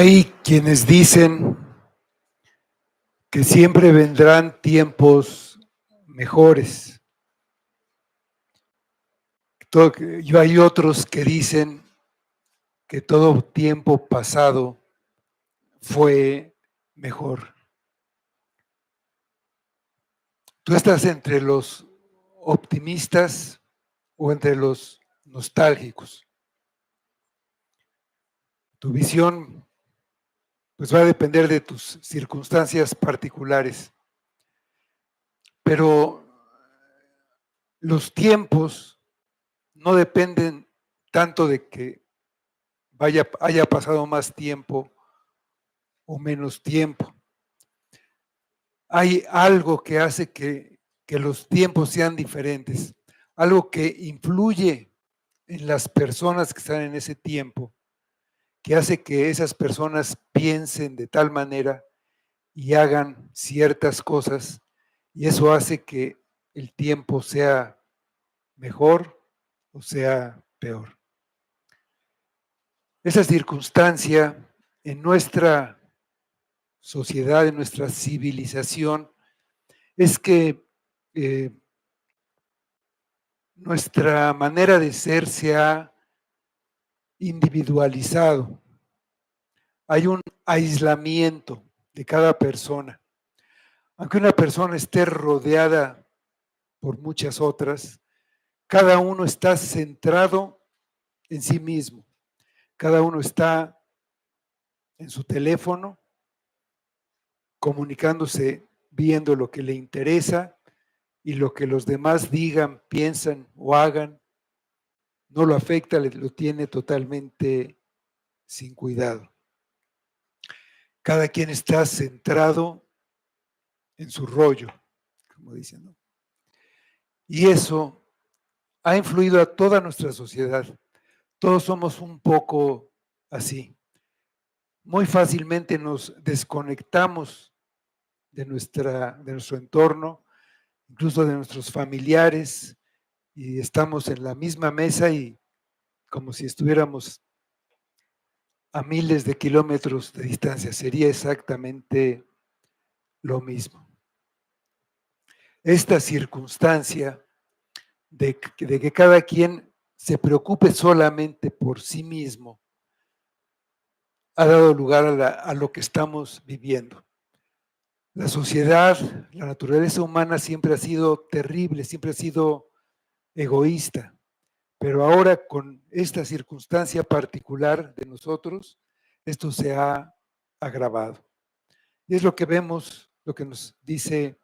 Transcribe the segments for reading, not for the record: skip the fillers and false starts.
Hay quienes dicen que siempre vendrán tiempos mejores. Y hay otros que dicen que todo tiempo pasado fue mejor. ¿Tú estás entre los optimistas o entre los nostálgicos? Tu visión pues va a depender de tus circunstancias particulares, pero los tiempos no dependen tanto de que haya pasado más tiempo o menos tiempo. Hay algo que hace que los tiempos sean diferentes, algo que influye en las personas que están en ese tiempo, que hace que esas personas piensen de tal manera y hagan ciertas cosas, y eso hace que el tiempo sea mejor o sea peor. Esa circunstancia en nuestra sociedad, en nuestra civilización, es que nuestra manera de ser se ha individualizado. Hay un aislamiento de cada persona. Aunque una persona esté rodeada por muchas otras, cada uno está centrado en sí mismo. Cada uno está en su teléfono, comunicándose, viendo lo que le interesa, y lo que los demás digan, piensan o hagan, no lo afecta, lo tiene totalmente sin cuidado. Cada quien está centrado en su rollo, como dicen, ¿no? Y eso ha influido a toda nuestra sociedad. Todos somos un poco así. Muy fácilmente nos desconectamos de nuestro entorno, incluso de nuestros familiares, y estamos en la misma mesa y como si estuviéramos a miles de kilómetros de distancia. Sería exactamente lo mismo. Esta circunstancia de que cada quien se preocupe solamente por sí mismo ha dado lugar a lo que estamos viviendo. La sociedad, la naturaleza humana siempre ha sido terrible, siempre ha sido egoísta, pero ahora con esta circunstancia particular de nosotros, esto se ha agravado. Y es lo que vemos, lo que nos dice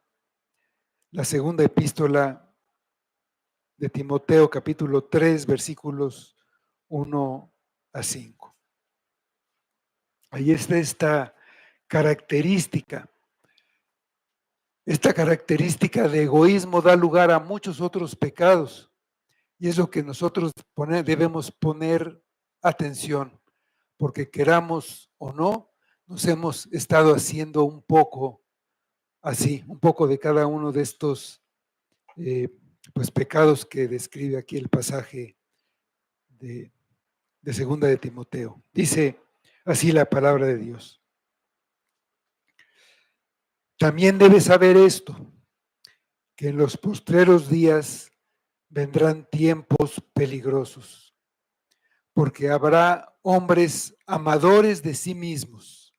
la segunda epístola de Timoteo, capítulo 3, versículos 1 a 5. Ahí está esta característica. Esta característica de egoísmo da lugar a muchos otros pecados y es lo que nosotros debemos poner atención, porque queramos o no, nos hemos estado haciendo un poco así, un poco de cada uno de estos pues pecados que describe aquí el pasaje de segunda de Timoteo. Dice así la palabra de Dios. También debes saber esto, que en los postreros días vendrán tiempos peligrosos, porque habrá hombres amadores de sí mismos.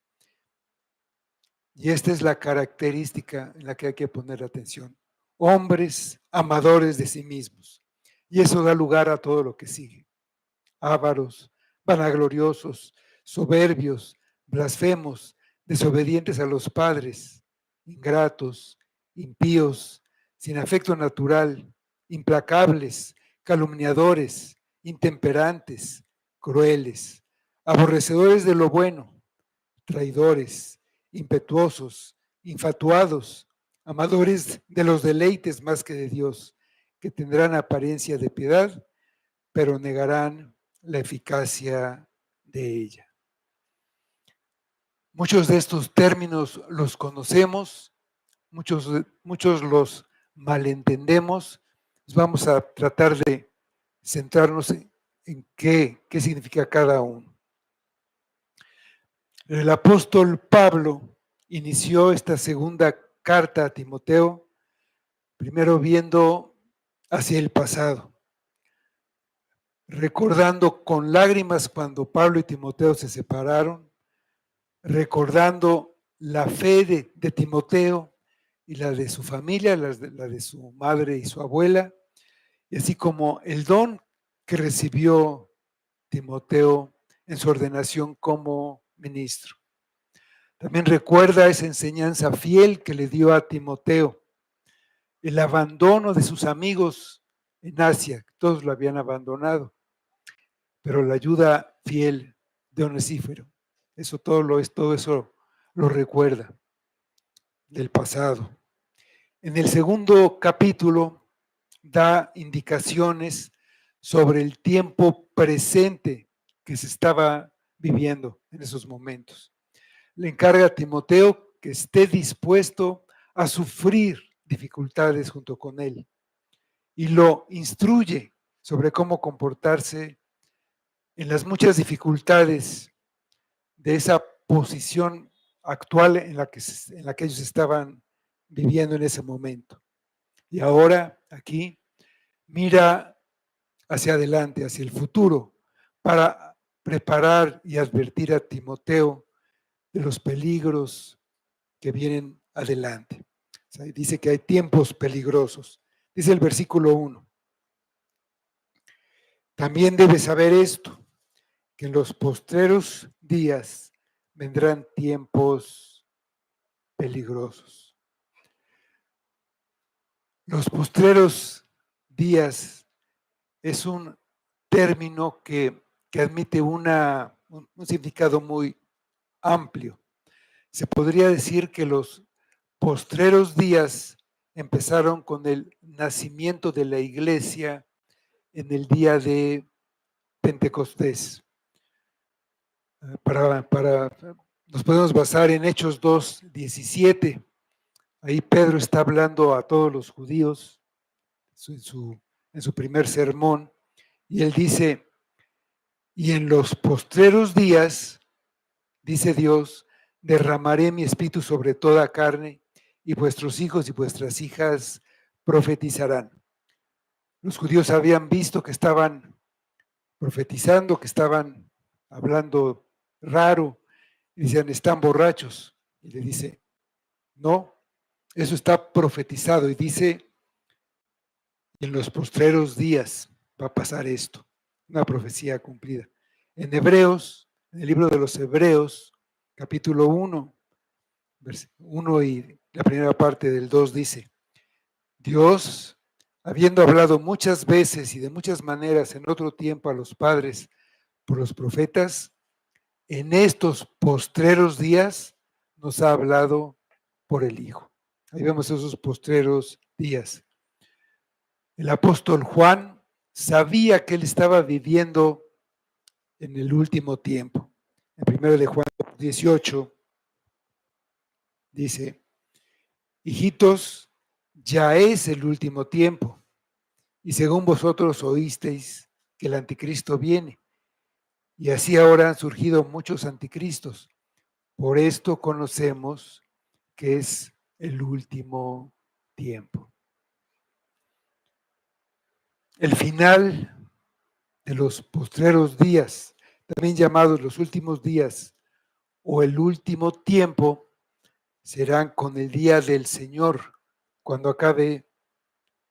Y esta es la característica en la que hay que poner atención. Hombres amadores de sí mismos. Y eso da lugar a todo lo que sigue. Ávaros, vanagloriosos, soberbios, blasfemos, desobedientes a los padres, ingratos, impíos, sin afecto natural, implacables, calumniadores, intemperantes, crueles, aborrecedores de lo bueno, traidores, impetuosos, infatuados, amadores de los deleites más que de Dios, que tendrán apariencia de piedad, pero negarán la eficacia de ella. Muchos de estos términos los conocemos, muchos los malentendemos. Vamos a tratar de centrarnos en qué significa cada uno. El apóstol Pablo inició esta segunda carta a Timoteo, primero viendo hacia el pasado, recordando con lágrimas cuando Pablo y Timoteo se separaron, recordando la fe de Timoteo y la de su familia, la de su madre y su abuela, y así como el don que recibió Timoteo en su ordenación como ministro. También recuerda esa enseñanza fiel que le dio a Timoteo, el abandono de sus amigos en Asia, todos lo habían abandonado, pero la ayuda fiel de Onesífero, todo eso lo recuerda del pasado. En el segundo capítulo da indicaciones sobre el tiempo presente que se estaba viviendo en esos momentos. Le encarga a Timoteo que esté dispuesto a sufrir dificultades junto con él y lo instruye sobre cómo comportarse en las muchas dificultades de esa posición actual en la que ellos estaban viviendo en ese momento. Y ahora aquí mira hacia adelante, hacia el futuro, para preparar y advertir a Timoteo de los peligros que vienen adelante. O sea, dice que hay tiempos peligrosos. Dice el versículo 1. También debes saber esto, que en los postreros días vendrán tiempos peligrosos. Los postreros días es un término que admite un significado muy amplio. Se podría decir que los postreros días empezaron con el nacimiento de la iglesia en el día de Pentecostés. Nos podemos basar en Hechos 2:17. Ahí Pedro está hablando a todos los judíos en su primer sermón, y él dice, y en los postreros días, dice Dios, derramaré mi espíritu sobre toda carne, y vuestros hijos y vuestras hijas profetizarán. Los judíos habían visto que estaban profetizando, que estaban hablando raro, y decían, están borrachos. Y le dice, no, eso está profetizado, y dice, en los postreros días va a pasar esto, una profecía cumplida. En Hebreos, en el libro de los Hebreos, capítulo 1, 1 y la primera parte del 2 dice, Dios, habiendo hablado muchas veces y de muchas maneras en otro tiempo a los padres por los profetas, en estos postreros días nos ha hablado por el Hijo. Ahí vemos esos postreros días. El apóstol Juan sabía que él estaba viviendo en el último tiempo. En 1 de Juan 18 dice, hijitos, ya es el último tiempo, y según vosotros oísteis que el anticristo viene, y así ahora han surgido muchos anticristos. Por esto conocemos que es el último tiempo. El final de los postreros días, también llamados los últimos días o el último tiempo, serán con el día del Señor, cuando acabe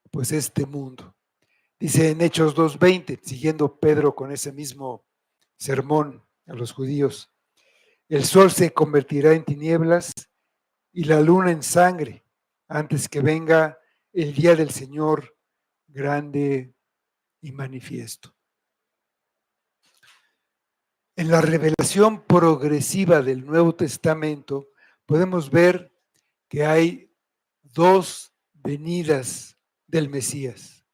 pues este mundo. Dice en Hechos 2:20, siguiendo Pedro con ese mismo sermón a los judíos, el sol se convertirá en tinieblas y la luna en sangre antes que venga el día del Señor grande y manifiesto. En la revelación progresiva del Nuevo Testamento podemos ver que hay dos venidas del Mesías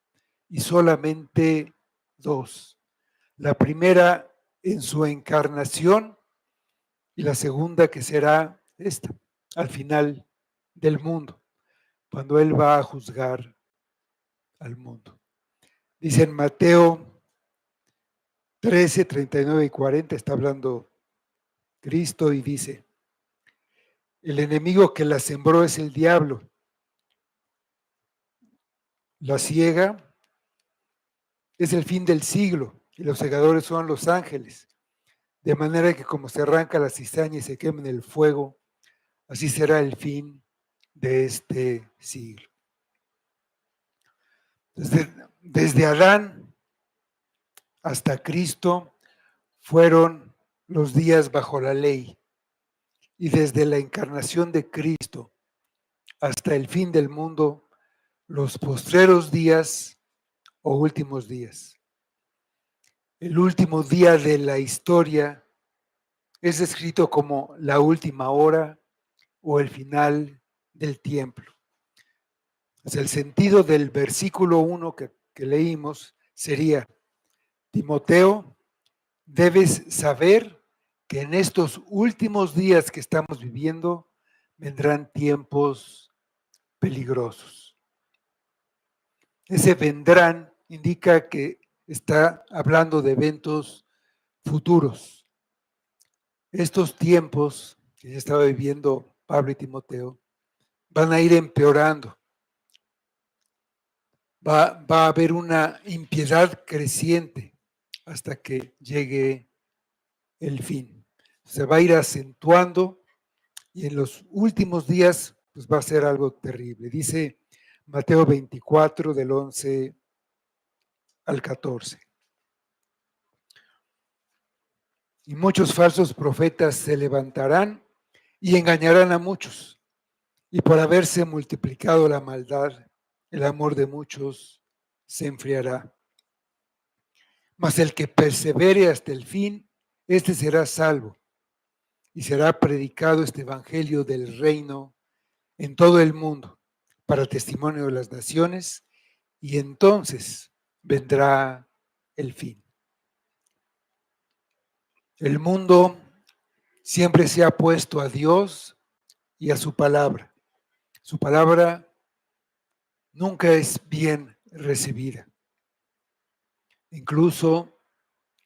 y solamente dos. La primera en su encarnación y la segunda que será esta, al final del mundo, cuando Él va a juzgar al mundo. Dice en Mateo 13, 39 y 40, está hablando Cristo y dice, el enemigo que la sembró es el diablo, la ciega es el fin del siglo y los segadores son los ángeles, de manera que como se arranca la cizaña y se quema en el fuego, así será el fin de este siglo. Desde Adán hasta Cristo fueron los días bajo la ley y desde la encarnación de Cristo hasta el fin del mundo, los postreros días o últimos días. El último día de la historia es descrito como la última hora o el final del tiempo. O sea, el sentido del versículo 1 que leímos sería, Timoteo, debes saber que en estos últimos días que estamos viviendo vendrán tiempos peligrosos. Ese vendrán indica que está hablando de eventos futuros. Estos tiempos que ya estaba viviendo Pablo y Timoteo van a ir empeorando. Va a haber una impiedad creciente hasta que llegue el fin. Se va a ir acentuando y en los últimos días pues va a ser algo terrible. Dice Mateo 24 del 11 al 14. Y muchos falsos profetas se levantarán y engañarán a muchos. Y por haberse multiplicado la maldad, el amor de muchos se enfriará. Mas el que persevere hasta el fin, este será salvo. Y será predicado este evangelio del reino en todo el mundo para testimonio de las naciones, y entonces vendrá el fin. El mundo siempre se ha puesto a Dios y a su palabra. Su palabra nunca es bien recibida. Incluso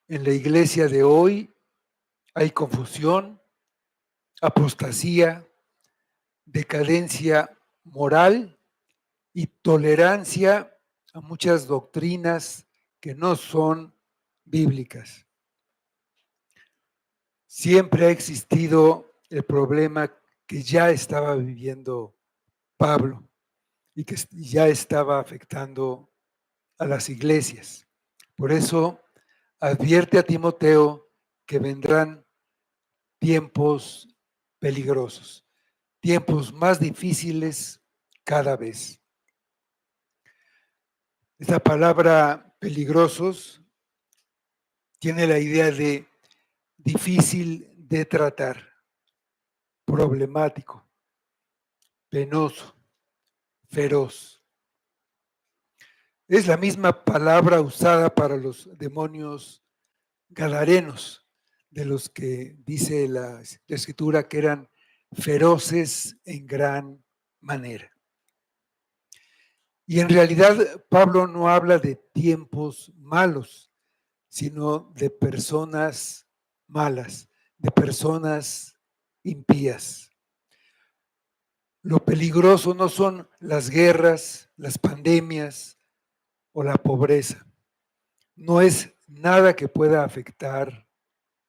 en la iglesia de hoy hay confusión, apostasía, decadencia moral y tolerancia a muchas doctrinas que no son bíblicas. Siempre ha existido el problema que ya estaba viviendo Pablo y que ya estaba afectando a las iglesias. Por eso advierte a Timoteo que vendrán tiempos peligrosos, tiempos más difíciles cada vez. Esta palabra peligrosos tiene la idea de difícil de tratar, problemático, penoso, feroz. Es la misma palabra usada para los demonios gadarenos, de los que dice la escritura que eran feroces en gran manera. Y en realidad Pablo no habla de tiempos malos, sino de personas malas, de personas impías. Lo peligroso no son las guerras, las pandemias o la pobreza. No es nada que pueda afectar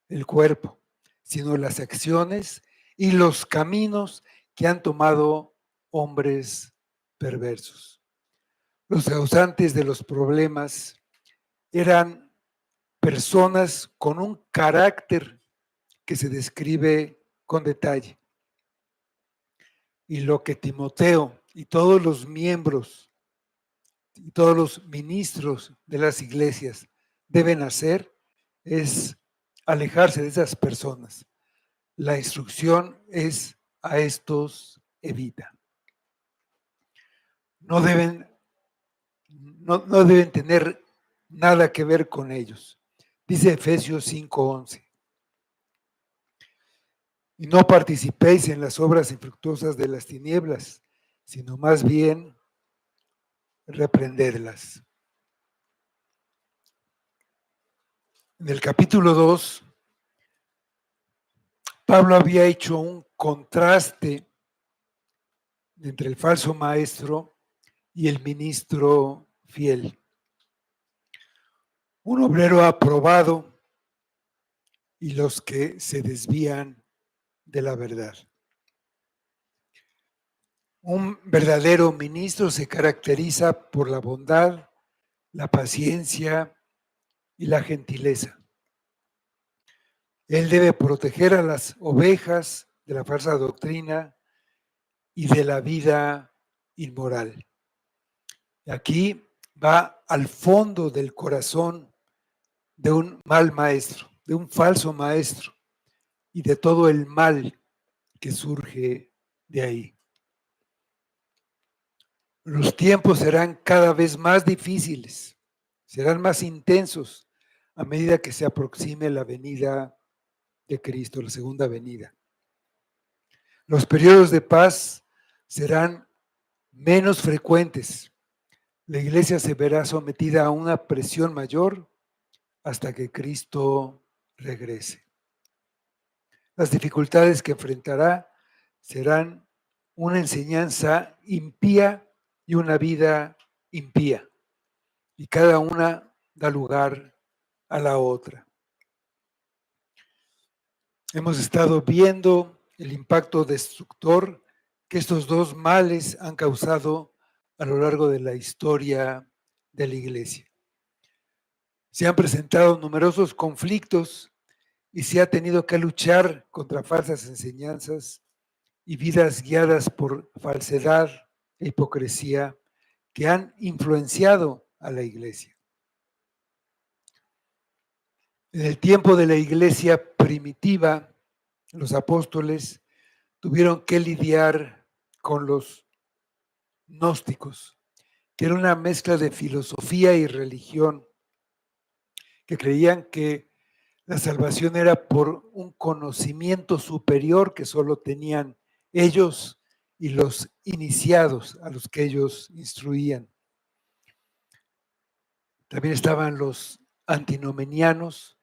el cuerpo, sino las acciones y los caminos que han tomado hombres perversos. Los causantes de los problemas eran personas con un carácter que se describe con detalle. Y lo que Timoteo y todos los miembros y todos los ministros de las iglesias deben hacer es alejarse de esas personas. La instrucción es a estos evita. No deben tener nada que ver con ellos. Dice Efesios 5:11. Y no participéis en las obras infructuosas de las tinieblas, sino más bien reprendedlas. En el capítulo 2, Pablo había hecho un contraste entre el falso maestro y el ministro fiel. Un obrero aprobado y los que se desvían de la verdad. Un verdadero ministro se caracteriza por la bondad, la paciencia y la gentileza. Él debe proteger a las ovejas de la falsa doctrina y de la vida inmoral. Aquí va al fondo del corazón de un mal maestro, de un falso maestro y de todo el mal que surge de ahí. Los tiempos serán cada vez más difíciles, serán más intensos a medida que se aproxime la venida de Cristo, la segunda venida. Los periodos de paz serán menos frecuentes. La iglesia se verá sometida a una presión mayor hasta que Cristo regrese. Las dificultades que enfrentará serán una enseñanza impía y una vida impía. Y cada una da lugar a la otra. Hemos estado viendo el impacto destructor que estos dos males han causado a lo largo de la historia de la iglesia. Se han presentado numerosos conflictos y se ha tenido que luchar contra falsas enseñanzas y vidas guiadas por falsedad e hipocresía que han influenciado a la iglesia. En el tiempo de la iglesia primitiva, los apóstoles tuvieron que lidiar con los gnósticos, que era una mezcla de filosofía y religión, que creían que la salvación era por un conocimiento superior que solo tenían ellos y los iniciados a los que ellos instruían. También estaban los antinomenianos,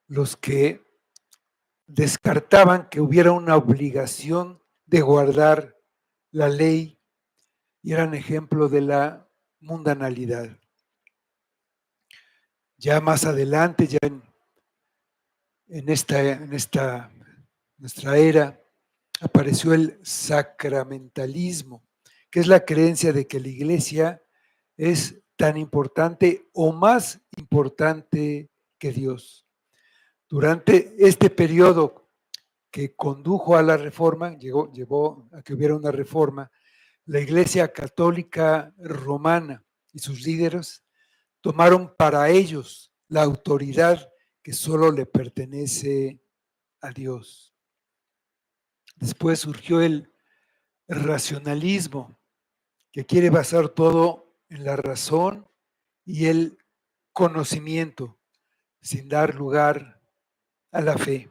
los que descartaban que hubiera una obligación de guardar la ley y eran ejemplo de la mundanalidad. Ya más adelante, ya en esta nuestra era, apareció el sacramentalismo, que es la creencia de que la iglesia es tan importante o más importante que Dios. Durante este periodo que condujo a la reforma, llevó a que hubiera una reforma, la Iglesia Católica Romana y sus líderes tomaron para ellos la autoridad que solo le pertenece a Dios. Después surgió el racionalismo, que quiere basar todo en la razón y el conocimiento, sin dar lugar a la fe.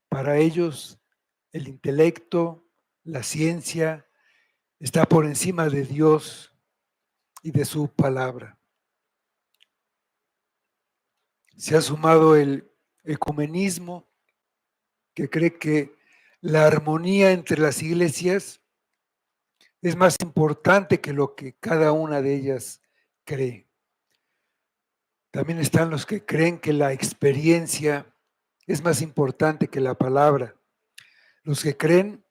Para ellos, el intelecto, la ciencia, está por encima de Dios y de su palabra. Se ha sumado el ecumenismo, que cree que la armonía entre las iglesias es más importante que lo que cada una de ellas cree. También están los que creen que la experiencia es más importante que la palabra. Los que creen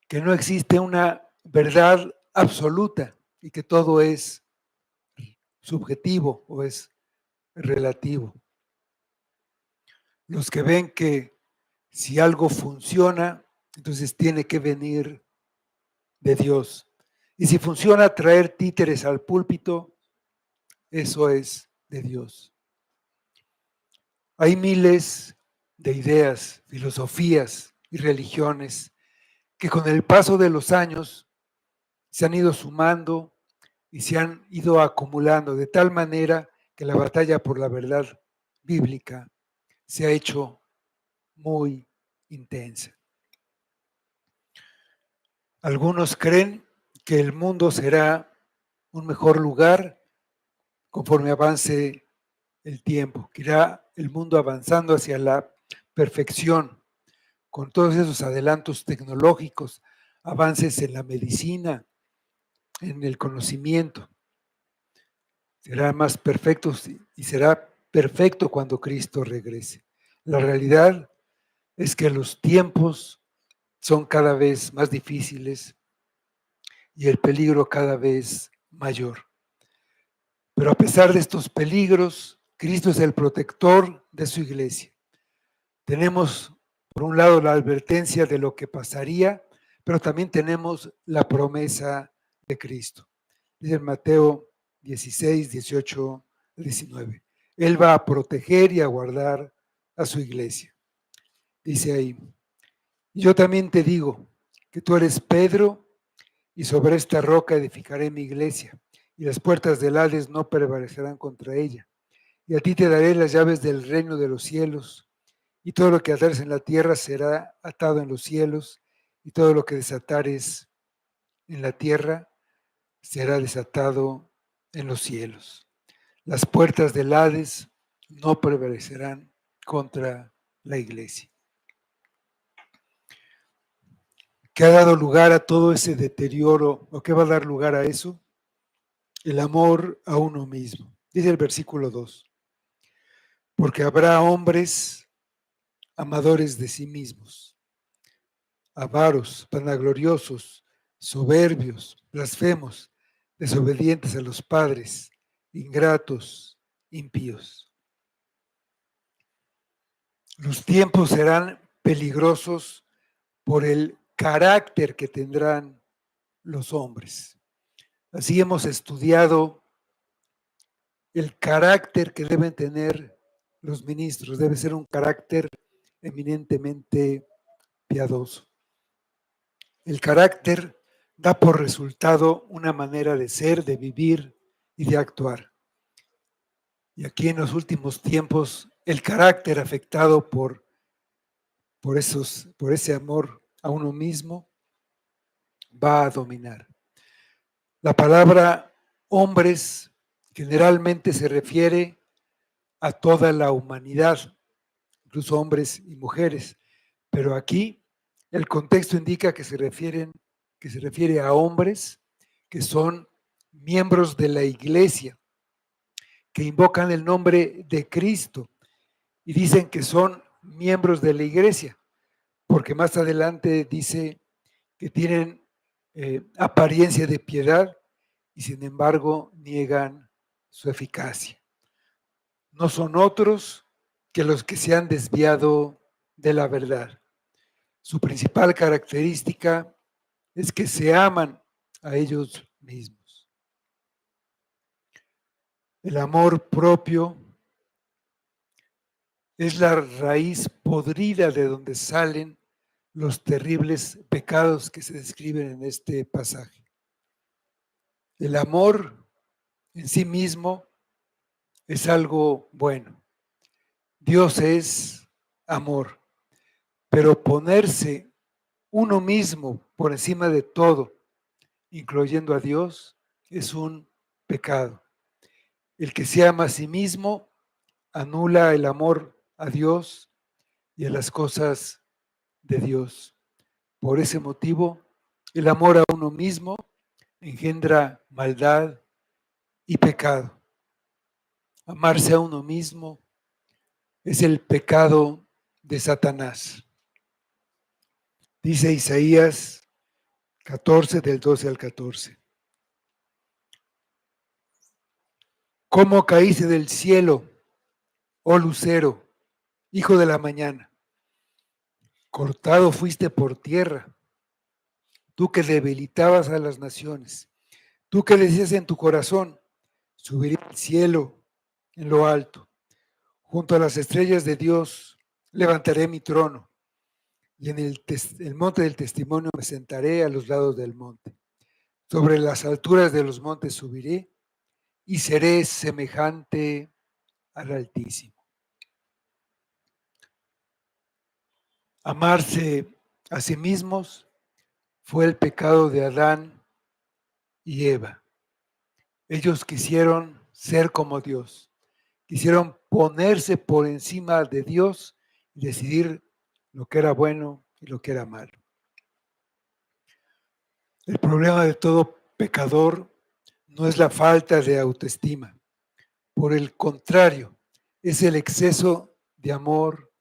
que no existe una verdad absoluta y que todo es subjetivo o es relativo. Los que ven que si algo funciona, entonces tiene que venir de Dios. Y si funciona traer títeres al púlpito, eso es de Dios. Hay miles de ideas, filosofías y religiones que con el paso de los años se han ido sumando y se han ido acumulando de tal manera que la batalla por la verdad bíblica se ha hecho muy intensa. Algunos creen que el mundo será un mejor lugar conforme avance el tiempo, que irá el mundo avanzando hacia la perfección, con todos esos adelantos tecnológicos, avances en la medicina, en el conocimiento. Será más perfecto y será perfecto cuando Cristo regrese. La realidad es que los tiempos son cada vez más difíciles y el peligro cada vez mayor. Pero a pesar de estos peligros, Cristo es el protector de su iglesia. Tenemos, por un lado, la advertencia de lo que pasaría, pero también tenemos la promesa de Cristo. Dice en Mateo 16, 18, 19. Él va a proteger y a guardar a su iglesia. Dice ahí, yo también te digo que tú eres Pedro y sobre esta roca edificaré mi iglesia y las puertas del Hades no prevalecerán contra ella. Y a ti te daré las llaves del reino de los cielos, y todo lo que atares en la tierra será atado en los cielos, y todo lo que desatares en la tierra será desatado en los cielos. Las puertas del Hades no prevalecerán contra la iglesia. ¿Qué ha dado lugar a todo ese deterioro o qué va a dar lugar a eso? El amor a uno mismo. Dice el versículo 2. Porque habrá hombres amadores de sí mismos, avaros, vanagloriosos, soberbios, blasfemos, desobedientes a los padres, ingratos, impíos. Los tiempos serán peligrosos por el carácter que tendrán los hombres. Así hemos estudiado el carácter que deben tener los ministros. Debe ser un carácter eminentemente piadoso. El carácter da por resultado una manera de ser, de vivir y de actuar. Y aquí en los últimos tiempos, el carácter afectado por ese amor a uno mismo va a dominar. La palabra hombres generalmente se refiere a toda la humanidad, incluso hombres y mujeres, pero aquí el contexto indica que se refiere a hombres que son miembros de la iglesia, que invocan el nombre de Cristo y dicen que son miembros de la iglesia, porque más adelante dice que tienen apariencia de piedad y sin embargo niegan su eficacia. No son otros que los que se han desviado de la verdad. Su principal característica es que se aman a ellos mismos. El amor propio es la raíz podrida de donde salen los terribles pecados que se describen en este pasaje. El amor en sí mismo es algo bueno. Dios es amor, pero ponerse uno mismo por encima de todo, incluyendo a Dios, es un pecado. El que se ama a sí mismo anula el amor a Dios y a las cosas de Dios. Por ese motivo, el amor a uno mismo engendra maldad y pecado. Amarse a uno mismo es el pecado de Satanás. Dice Isaías 14, del 12 al 14. ¿Cómo caíste del cielo, oh lucero, hijo de la mañana? Cortado fuiste por tierra, tú que debilitabas a las naciones, tú que decías en tu corazón, subiré al cielo en lo alto, junto a las estrellas de Dios levantaré mi trono, y en el monte del testimonio me sentaré a los lados del monte. Sobre las alturas de los montes subiré y seré semejante al Altísimo. Amarse a sí mismos fue el pecado de Adán y Eva. Ellos quisieron ser como Dios, quisieron ponerse por encima de Dios y decidir lo que era bueno y lo que era malo. El problema de todo pecador no es la falta de autoestima. Por el contrario, es el exceso de amor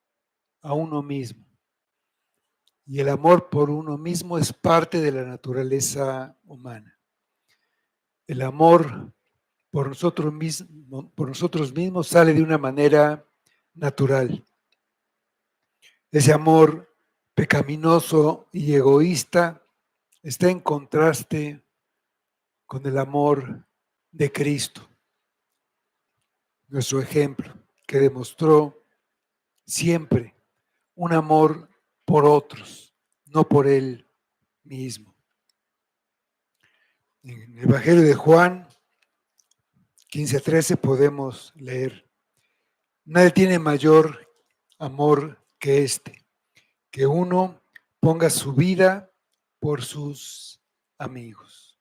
a uno mismo. Y el amor por uno mismo es parte de la naturaleza humana. El amor por nosotros mismos sale de una manera natural. Ese amor pecaminoso y egoísta está en contraste con el amor de Cristo, nuestro ejemplo, que demostró siempre un amor por otros, no por él mismo. En el Evangelio de Juan 15:13 podemos leer: nadie tiene mayor amor que este, que uno ponga su vida por sus amigos.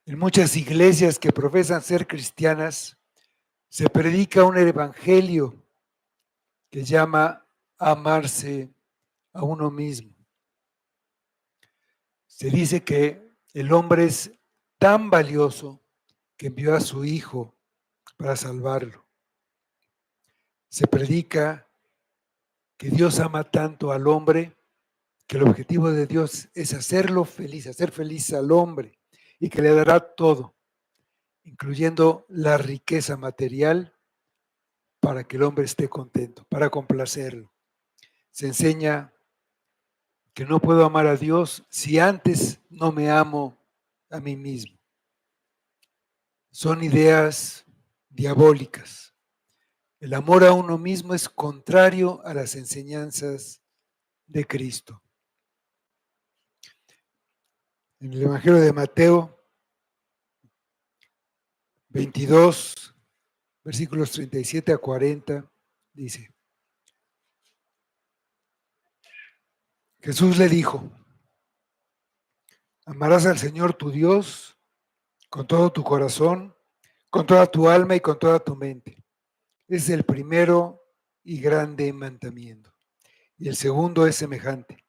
En muchas iglesias que profesan ser cristianas se predica un evangelio que llama a amarse a uno mismo. Se dice que el hombre es tan valioso que envió a su hijo para salvarlo. Se predica que Dios ama tanto al hombre que el objetivo de Dios es hacerlo feliz, hacer feliz al hombre, y que le dará todo, incluyendo la riqueza material, para que el hombre esté contento, para complacerlo. Se enseña que no puedo amar a Dios si antes no me amo a mí mismo. Son ideas diabólicas. El amor a uno mismo es contrario a las enseñanzas de Cristo. En el Evangelio de Mateo 22, versículos 37 a 40, dice: Jesús le dijo: amarás al Señor tu Dios con todo tu corazón, con toda tu alma y con toda tu mente. Es el primero y grande mandamiento. Y el segundo es semejante: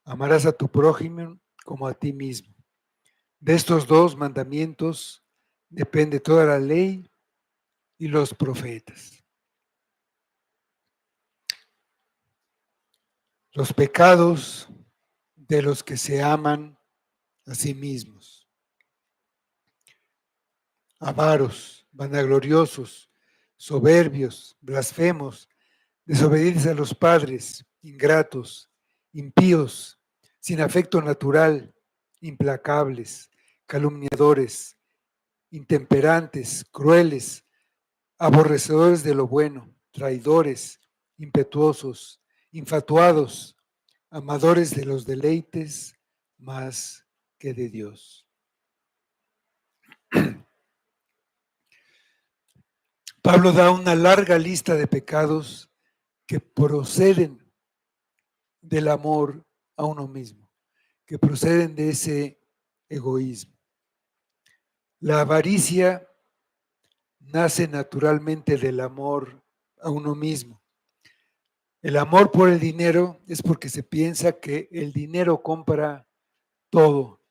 amarás a tu prójimo como a ti mismo. De estos dos mandamientos depende toda la ley y los profetas. Los pecados de los que se aman a sí mismos: avaros, vanagloriosos, soberbios, blasfemos, desobedientes a los padres, ingratos, impíos, sin afecto natural, implacables, calumniadores, intemperantes, crueles, aborrecedores de lo bueno, traidores, impetuosos, infatuados, amadores de los deleites más que de Dios. Pablo da una larga lista de pecados que proceden del amor a uno mismo, que proceden de ese egoísmo. La avaricia nace naturalmente del amor a uno mismo. El amor por el dinero es porque se piensa que el dinero compra todo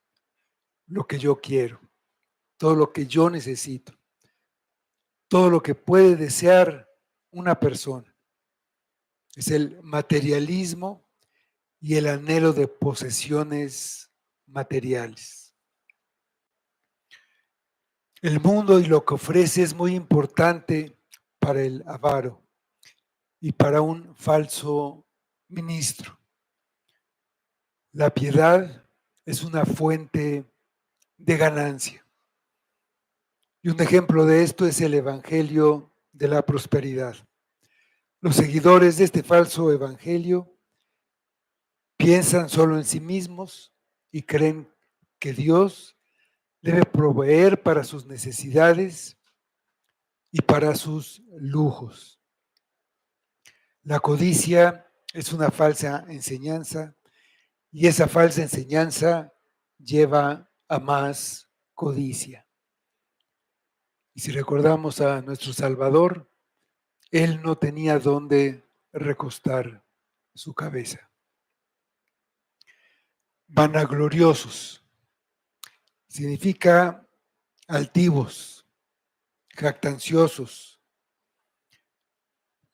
lo que yo quiero, todo lo que yo necesito, todo lo que puede desear una persona. Es el materialismo y el anhelo de posesiones materiales. El mundo y lo que ofrece es muy importante para el avaro y para un falso ministro. La piedad es una fuente de ganancia. Y un ejemplo de esto es el evangelio de la prosperidad. Los seguidores de este falso evangelio piensan solo en sí mismos y creen que Dios debe proveer para sus necesidades y para sus lujos. La codicia es una falsa enseñanza y esa falsa enseñanza lleva a más codicia. Y si recordamos a nuestro Salvador, Él no tenía dónde recostar su cabeza. Vanagloriosos significa altivos, jactanciosos,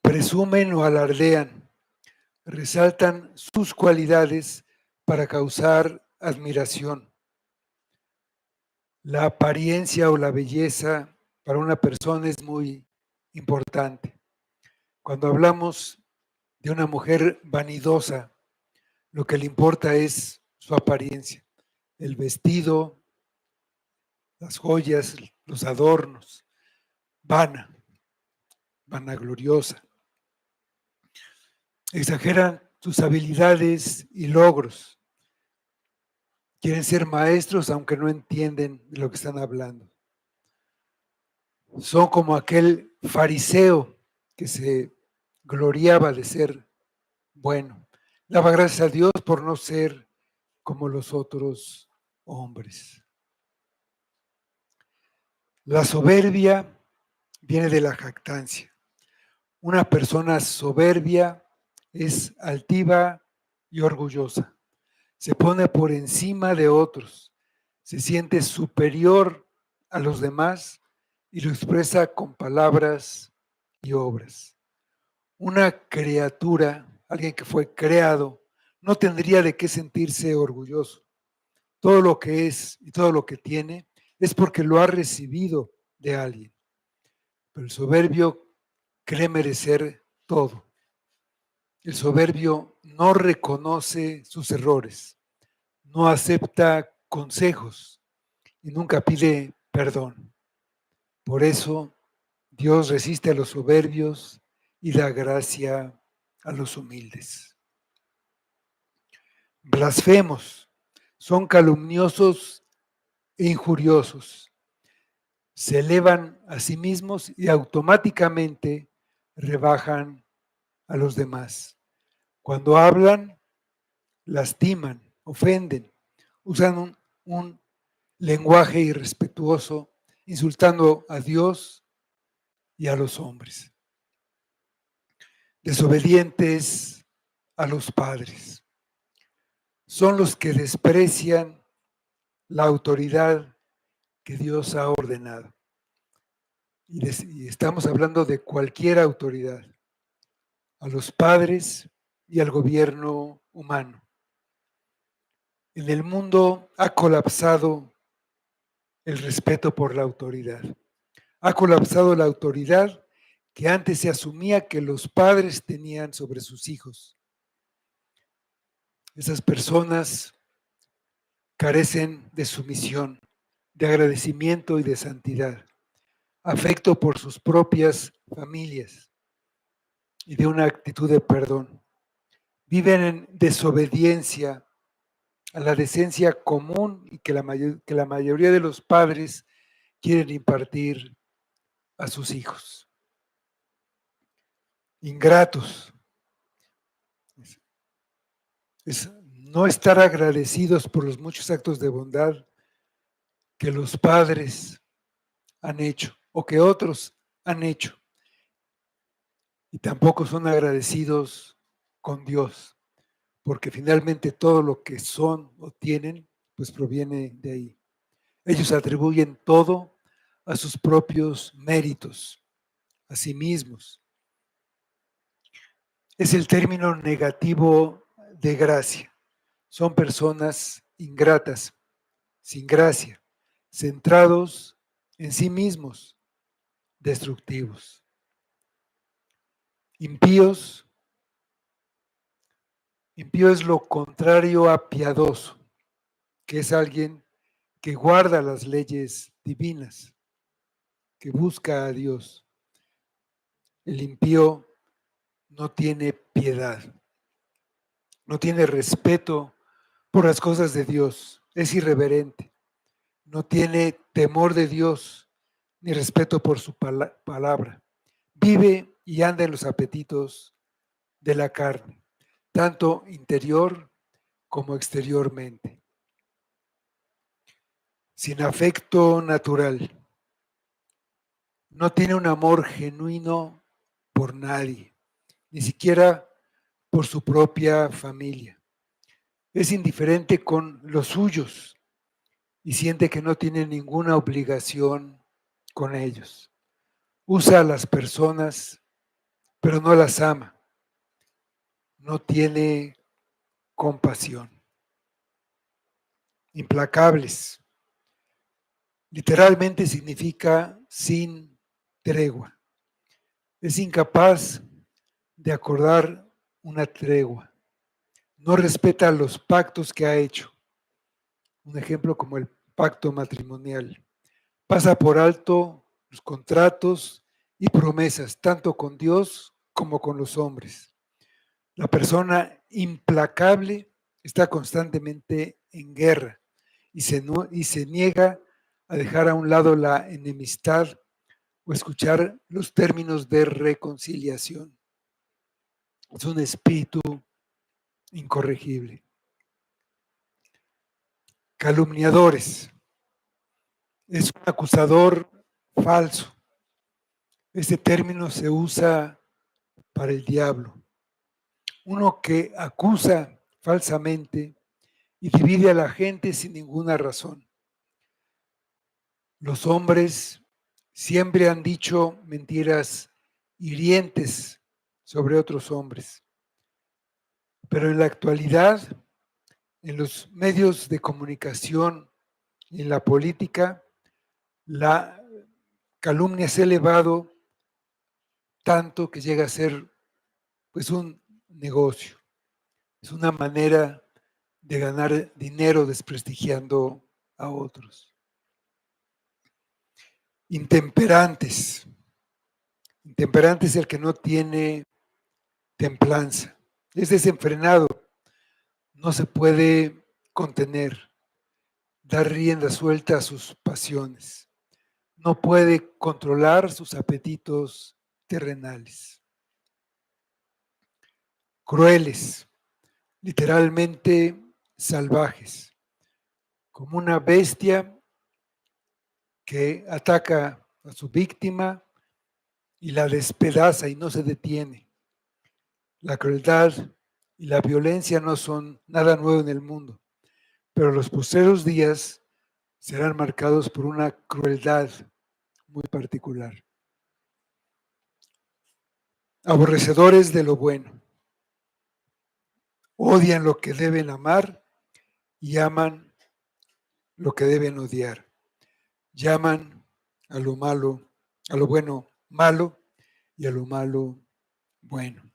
presumen o alardean, resaltan sus cualidades para causar admiración. La apariencia o la belleza para una persona es muy importante. Cuando hablamos de una mujer vanidosa, lo que le importa es su apariencia, el vestido, las joyas, los adornos, vanagloriosa. Exageran sus habilidades y logros. Quieren ser maestros aunque no entienden de lo que están hablando. Son como aquel fariseo que se gloriaba de ser bueno. Daba gracias a Dios por no ser como los otros hombres. La soberbia viene de la jactancia. Una persona soberbia es altiva y orgullosa. Se pone por encima de otros. Se siente superior a los demás y lo expresa con palabras y obras. Una criatura, alguien que fue creado, no tendría de qué sentirse orgulloso. Todo lo que es y todo lo que tiene es porque lo ha recibido de alguien. Pero el soberbio cree merecer todo. El soberbio no reconoce sus errores, no acepta consejos y nunca pide perdón. Por eso Dios resiste a los soberbios y da gracia a los humildes. Blasfemos, son calumniosos e injuriosos. Se elevan a sí mismos y automáticamente rebajan a los demás. Cuando hablan, lastiman, ofenden, usan un lenguaje irrespetuoso, insultando a Dios y a los hombres. Desobedientes a los padres. Son los que desprecian la autoridad que Dios ha ordenado. Y estamos hablando de cualquier autoridad, a los padres y al gobierno humano. En el mundo ha colapsado el respeto por la autoridad. Ha colapsado la autoridad que antes se asumía que los padres tenían sobre sus hijos. Esas personas carecen de sumisión, de agradecimiento y de santidad, afecto por sus propias familias y de una actitud de perdón. Viven en desobediencia a la decencia común y que la mayoría de los padres quieren impartir a sus hijos. Ingratos. Es no estar agradecidos por los muchos actos de bondad que los padres han hecho o que otros han hecho. Y tampoco son agradecidos con Dios, porque finalmente todo lo que son o tienen, pues proviene de ahí. Ellos atribuyen todo a sus propios méritos, a sí mismos. Es el término negativo de gracia. Son personas ingratas, sin gracia, centrados en sí mismos, destructivos. Impíos. Impío es lo contrario a piadoso, que es alguien que guarda las leyes divinas, que busca a Dios. El impío no tiene piedad, no tiene respeto por las cosas de Dios, es irreverente, no tiene temor de Dios ni respeto por su palabra. Vive y anda en los apetitos de la carne, tanto interior como exteriormente. Sin afecto natural. No tiene un amor genuino por nadie ni siquiera por su propia familia. Es indiferente con los suyos y siente que no tiene ninguna obligación con ellos. Usa a las personas, pero no las ama. No tiene compasión. Implacables. Literalmente significa sin tregua. Es incapaz de acordar una tregua. No respeta los pactos que ha hecho. Un ejemplo como el pacto matrimonial. Pasa por alto los contratos y promesas, tanto con Dios como con los hombres. La persona implacable está constantemente en guerra y se niega a dejar a un lado la enemistad o escuchar los términos de reconciliación. Es un espíritu incorregible. Calumniadores. Es un acusador falso. Este término se usa para el diablo. Uno que acusa falsamente y divide a la gente sin ninguna razón. Los hombres siempre han dicho mentiras hirientes sobre otros hombres, pero en la actualidad, en los medios de comunicación y en la política, la calumnia se ha elevado tanto que llega a ser pues un negocio. Es una manera de ganar dinero desprestigiando a otros. Intemperantes. Intemperante es el que no tiene templanza. Es desenfrenado. No se puede contener. Dar rienda suelta a sus pasiones. No puede controlar sus apetitos terrenales. Crueles. Literalmente salvajes. Como una bestia que ataca a su víctima y la despedaza y no se detiene. La crueldad y la violencia no son nada nuevo en el mundo, pero los postreros días serán marcados por una crueldad muy particular. Aborrecedores de lo bueno. Odian lo que deben amar y aman lo que deben odiar. Llaman a lo malo, a lo bueno malo y a lo malo bueno.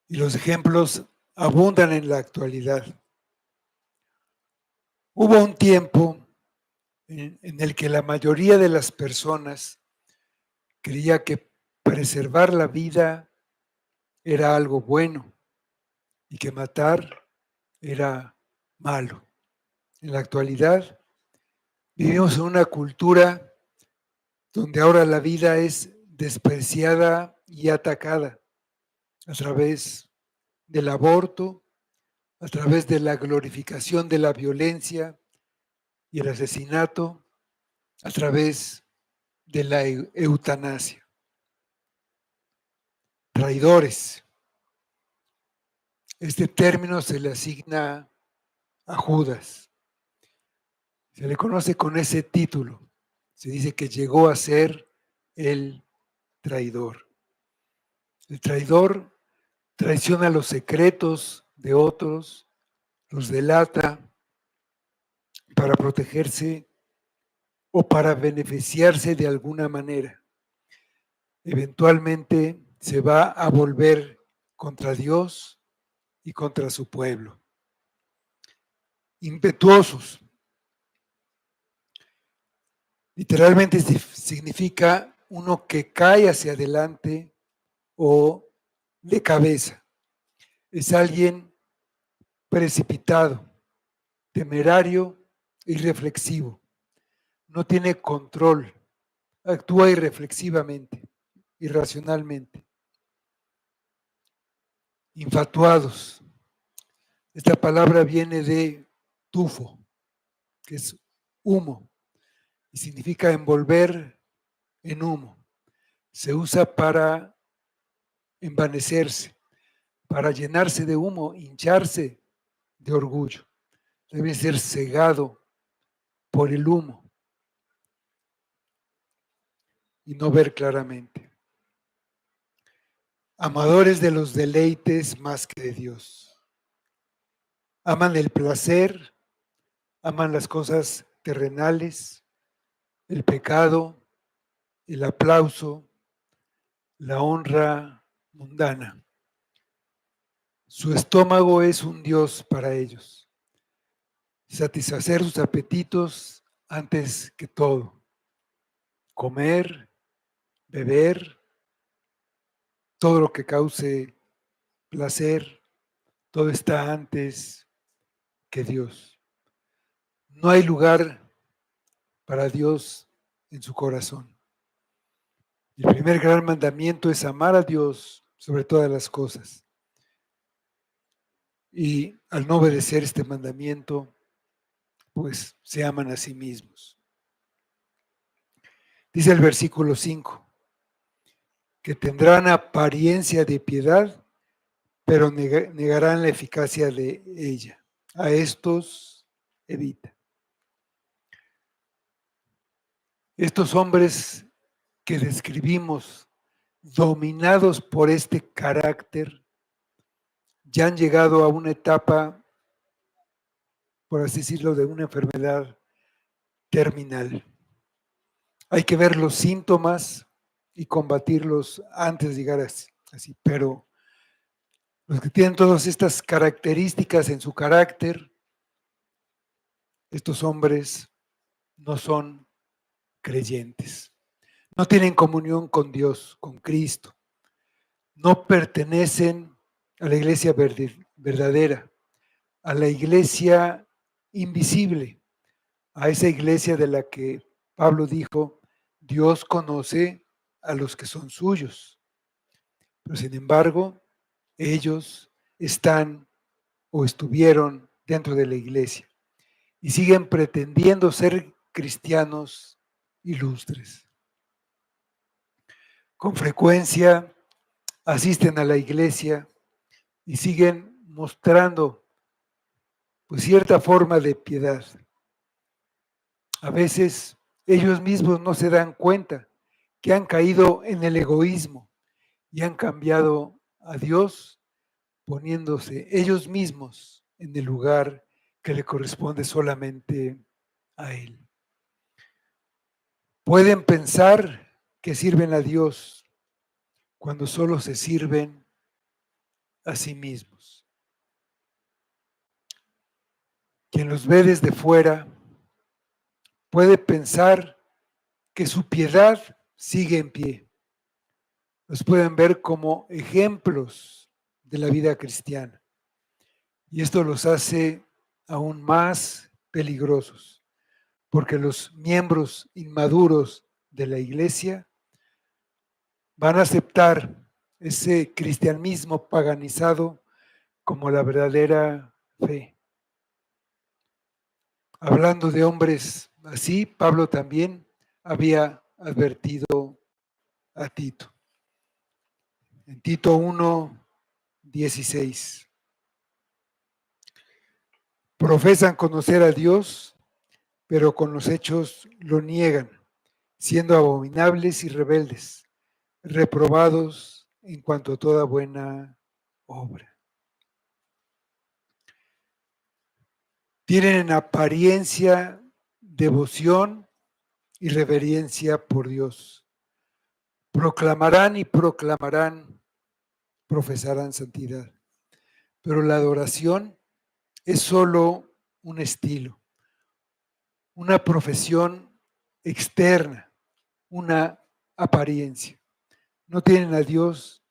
Y los ejemplos abundan en la actualidad. Hubo un tiempo en el que la mayoría de las personas creía que preservar la vida era algo bueno y que matar era malo. En la actualidad vivimos en una cultura donde ahora la vida es despreciada y atacada a través del aborto, a través de la glorificación de la violencia y el asesinato, a través de la eutanasia. Traidores. Este término se le asigna a Judas. Se le conoce con ese título. Se dice que llegó a ser el traidor. El traidor traiciona los secretos de otros, los delata para protegerse o para beneficiarse de alguna manera. Eventualmente se va a volver contra Dios y contra su pueblo. Impetuosos. Literalmente significa uno que cae hacia adelante o de cabeza. Es alguien precipitado, temerario, irreflexivo. No tiene control, actúa irreflexivamente, irracionalmente. Infatuados. Esta palabra viene de tufo, que es humo, y significa envolver en humo. Se usa para envanecerse, para llenarse de humo, hincharse de orgullo. Debe ser cegado por el humo y no ver claramente. Amadores de los deleites más que de Dios. Aman el placer, aman las cosas terrenales, el pecado, el aplauso, la honra mundana. Su estómago es un Dios para ellos. Satisfacer sus apetitos antes que todo. Comer, beber, todo lo que cause placer, todo está antes que Dios. No hay lugar para Dios en su corazón. El primer gran mandamiento es amar a Dios sobre todas las cosas. Y al no obedecer este mandamiento, pues se aman a sí mismos. Dice el versículo 5, que tendrán apariencia de piedad, pero negarán la eficacia de ella. A estos evita. Estos hombres que describimos, dominados por este carácter, ya han llegado a una etapa, por así decirlo, de una enfermedad terminal. Hay que ver los síntomas y combatirlos antes de llegar así, pero los que tienen todas estas características en su carácter, estos hombres no son creyentes, no tienen comunión con Dios, con Cristo, no pertenecen a la iglesia verdadera, a la iglesia invisible, a esa iglesia de la que Pablo dijo, Dios conoce a los que son suyos, pero sin embargo, ellos están o estuvieron dentro de la iglesia y siguen pretendiendo ser cristianos ilustres. Con frecuencia asisten a la iglesia y siguen mostrando pues cierta forma de piedad. A veces ellos mismos no se dan cuenta que han caído en el egoísmo y han cambiado a Dios poniéndose ellos mismos en el lugar que le corresponde solamente a Él. Pueden pensar que sirven a Dios cuando solo se sirven a sí mismos. Quien los ve desde fuera puede pensar que su piedad sigue en pie. Los pueden ver como ejemplos de la vida cristiana. Y esto los hace aún más peligrosos, porque los miembros inmaduros de la iglesia van a aceptar ese cristianismo paganizado como la verdadera fe. Hablando de hombres así, Pablo también había advertido a Tito. En Tito 1:16. Profesan conocer a Dios, pero con los hechos lo niegan, siendo abominables y rebeldes, reprobados en cuanto a toda buena obra. Tienen en apariencia devoción y reverencia por Dios. Proclamarán y proclamarán, profesarán santidad. Pero la adoración es solo un estilo, una profesión externa, una apariencia. No tienen a Dios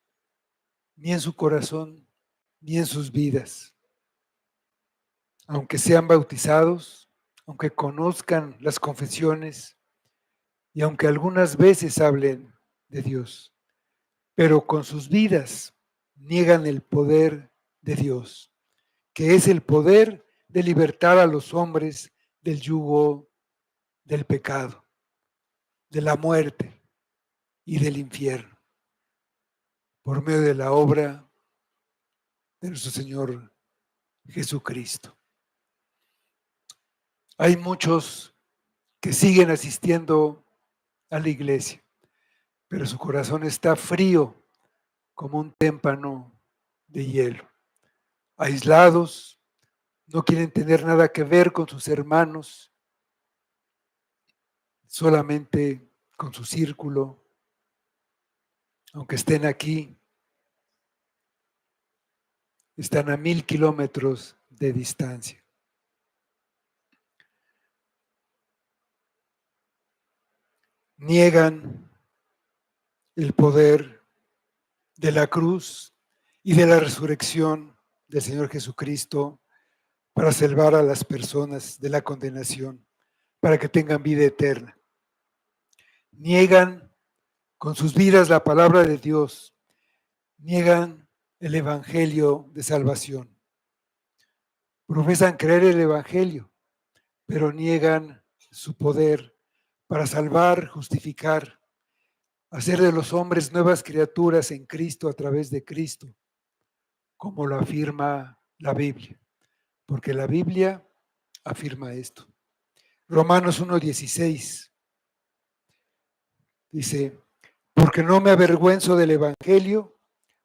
ni en su corazón ni en sus vidas. Aunque sean bautizados, aunque conozcan las confesiones y aunque algunas veces hablen de Dios, pero con sus vidas niegan el poder de Dios, que es el poder de libertar a los hombres del yugo del pecado, de la muerte y del infierno. por medio de la obra de nuestro Señor Jesucristo. Hay muchos que siguen asistiendo a la iglesia, pero su corazón está frío como un témpano de hielo, aislados, no quieren tener nada que ver con sus hermanos, solamente con su círculo, aunque estén aquí, están a 1000 kilómetros de distancia. Niegan el poder de la cruz y de la resurrección del Señor Jesucristo para salvar a las personas de la condenación, para que tengan vida eterna. Niegan con sus vidas la palabra de Dios, niegan el evangelio de salvación. Profesan creer el evangelio, pero niegan su poder para salvar, justificar, hacer de los hombres nuevas criaturas en Cristo a través de Cristo, como lo afirma la Biblia, porque la Biblia afirma esto. Romanos 1:16 dice, porque no me avergüenzo del evangelio,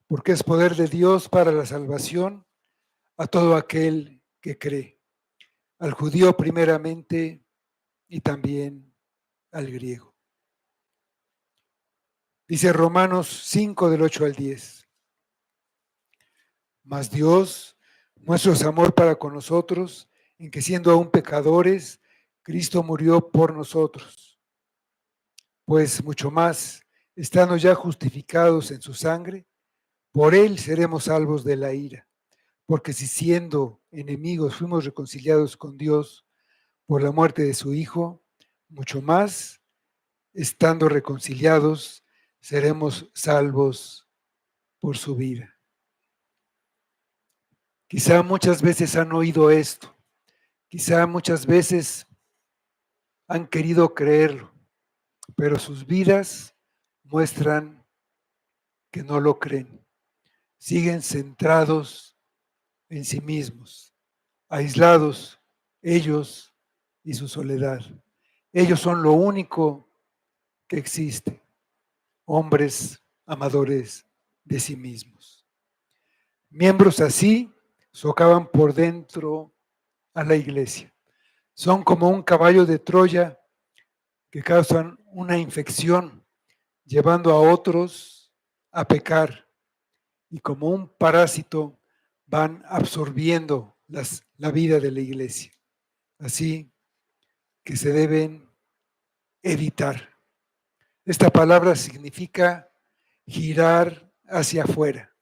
porque es poder de Dios para la salvación a todo aquel que cree, al judío primeramente y también al griego. Dice Romanos 5 del 8 al 10. Mas Dios muestra su amor para con nosotros en que siendo aún pecadores, Cristo murió por nosotros. Pues mucho más, estando ya justificados en su sangre, por él seremos salvos de la ira. Porque si siendo enemigos fuimos reconciliados con Dios por la muerte de su Hijo, mucho más, estando reconciliados, seremos salvos por su vida. Quizá muchas veces han oído esto, quizá muchas veces han querido creerlo, pero sus vidas muestran que no lo creen. Siguen centrados en sí mismos, aislados ellos y su soledad. Ellos son lo único que existe, hombres amadores de sí mismos. Miembros así socavan por dentro a la iglesia. Son como un caballo de Troya que causan una infección, llevando a otros a pecar, y como un parásito van absorbiendo la vida de la iglesia. Así que se deben evitar. Esta palabra significa girar hacia afuera,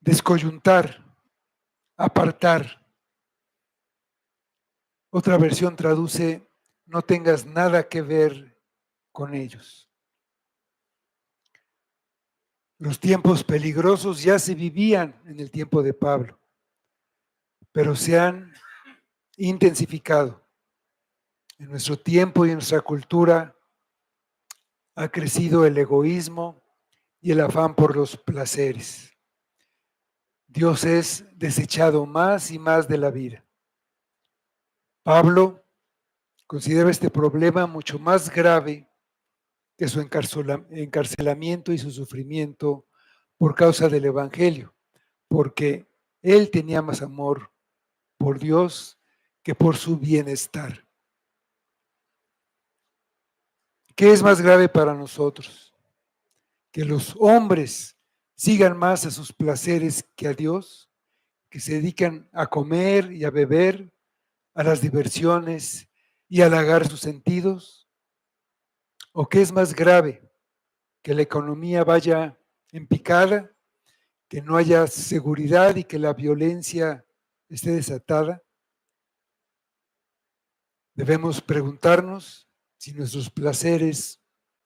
descoyuntar, apartar. Otra versión traduce, no tengas nada que ver con ellos. Los tiempos peligrosos ya se vivían en el tiempo de Pablo, pero se han intensificado. En nuestro tiempo y en nuestra cultura ha crecido el egoísmo y el afán por los placeres. Dios es desechado más y más de la vida. Pablo considera este problema mucho más grave que su encarcelamiento y su sufrimiento por causa del Evangelio, porque él tenía más amor por Dios que por su bienestar. ¿Qué es más grave para nosotros? Que los hombres sigan más a sus placeres que a Dios, que se dedican a comer y a beber, a las diversiones y a halagar sus sentidos. ¿O qué es más grave? Que la economía vaya en picada, que no haya seguridad y que la violencia esté desatada. Debemos preguntarnos si nuestros placeres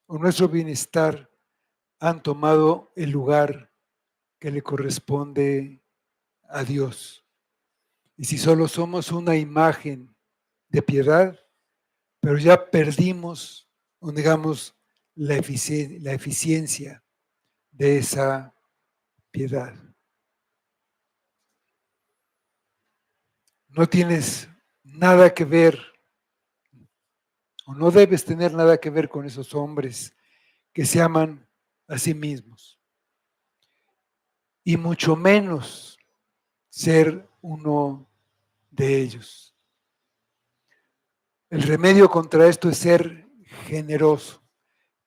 o nuestro bienestar han tomado el lugar que le corresponde a Dios. Y si solo somos una imagen de piedad, pero ya perdimos, o digamos, la eficiencia de esa piedad. No tienes nada que ver, o no debes tener nada que ver con esos hombres que se aman a sí mismos, y mucho menos ser uno de ellos. El remedio contra esto es ser generoso,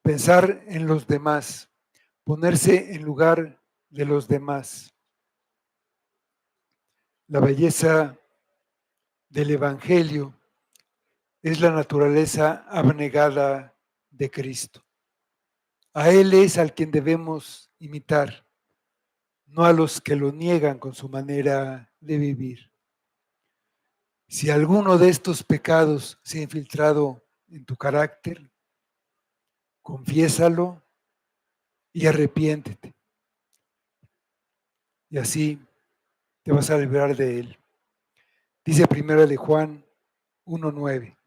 pensar en los demás, ponerse en lugar de los demás. La belleza del Evangelio es la naturaleza abnegada de Cristo. A Él es al quien debemos imitar, no a los que lo niegan con su manera de vivir. Si alguno de estos pecados se ha infiltrado en tu carácter, confiésalo y arrepiéntete. Y así te vas a librar de él. Dice primero de Juan 1:9.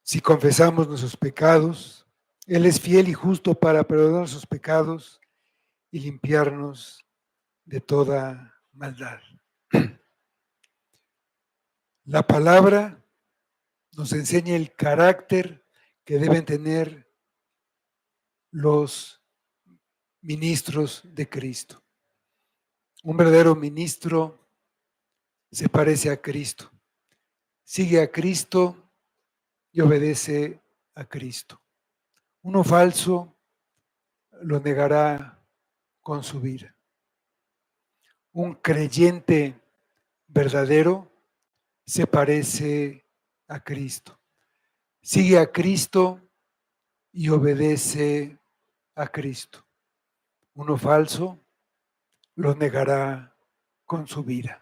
Si confesamos nuestros pecados, Él es fiel y justo para perdonar nuestros pecados y limpiarnos de toda maldad. La palabra nos enseña el carácter que deben tener los ministros de Cristo. Un verdadero ministro se parece a Cristo, sigue a Cristo y obedece a Cristo. Uno falso lo negará con su vida. Un creyente verdadero se parece a Cristo, sigue a Cristo y obedece a Cristo. Uno falso lo negará con su vida.